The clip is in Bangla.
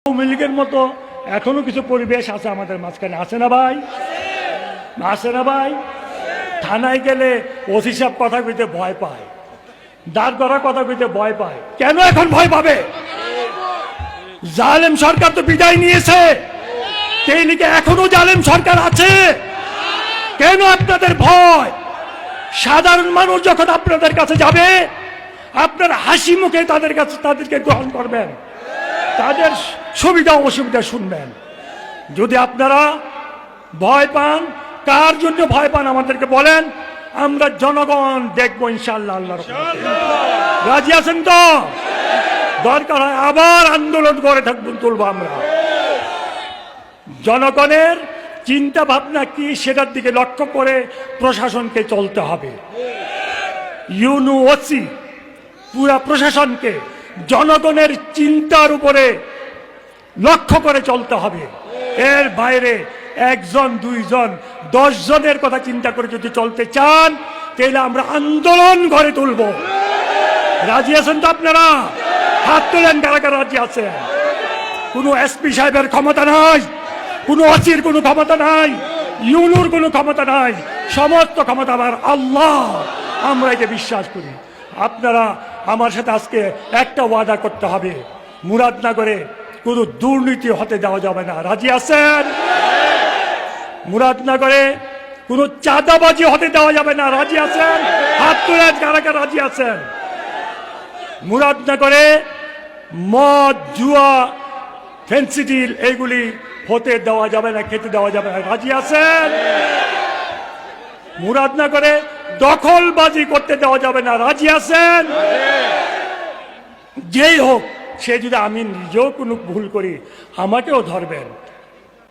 আওয়ামী লীগের মতো এখনো কিছু পরিবেশ আছে আমাদের মাঝখানে, আছে না ভাই? আছে না ভাই? থানায় গেলে ওসি সাহেব কথা কইতে ভয় পায়, দাঁড় করা কথা কইতে ভয় পায়। কেন এখন ভয় পাবে? জালেম সরকার তো বিদায় নিয়েছে, সেই লিগে এখনো জালেম সরকার আছে। কেন আপনাদের ভয়? সাধারণ মানুষ যখন আপনাদের কাছে যাবে, আপনার হাসি মুখে তাদেরকে গ্রহণ করবেন, তাদের সুবিধা অসুবিধা শুনবেন। যদি আপনারা ভয় পান, কার জন্য ভয় পান আমাদেরকে বলেন, আমরা জনগণ দেখবো ইনশাআল্লাহ। আল্লাহর রাজি আছেন তো? দরকার হয় আবার আন্দোলন করে তুলবো আমরা। জনগণের চিন্তা ভাবনা কি সেটার দিকে লক্ষ্য করে প্রশাসনকে চলতে হবে। ইউনুওসি পুরা প্রশাসনকে জনগণের চিন্তার উপরে লক্ষ্য করে চলতে হবে। এর বাইরে একজন, দুইজন, 10 জনের কথা চিন্তা করে যদি চলতে চান, তাহলে আমরা আন্দোলন গড়ে তুলব। রাজি আছেন তো আপনারা? হাত তোলেন কারা কারা রাজি আছেন। কোনো এসপি সাহেবের ক্ষমতা নাই, কোনো ওসির কোনো ক্ষমতা নাই, ইউনুর কোনো ক্ষমতা নাই, সমস্ত ক্ষমতা আমার আল্লাহ। আমরা একে বিশ্বাস করি। আপনারা আমার সাথে আজকে একটা ওয়াদা করতে হবে, মুরাদনগরে কোনো দুর্নীতি হতে দেওয়া যাবে না। রাজি আছেন? মুরাদনগরে কোনো চাঁদাবাজি হতে দেওয়া যাবে না। রাজি আছেন? হাত তুলেন কারা কারা রাজি আছেন। মুরাদনগরে মদ, জুয়া, ফেন্সিডিল এইগুলি হতে দেওয়া যাবে না, খেতে দেওয়া যাবে না। রাজি আছেন? মুরাদনগরে দখলবাজি করতে দেওয়া যাবে না। রাজি আছেন? যেই হোক, সে যদি আমি নিজেও কোনো ভুল করি, আমাকেও ধরবেন।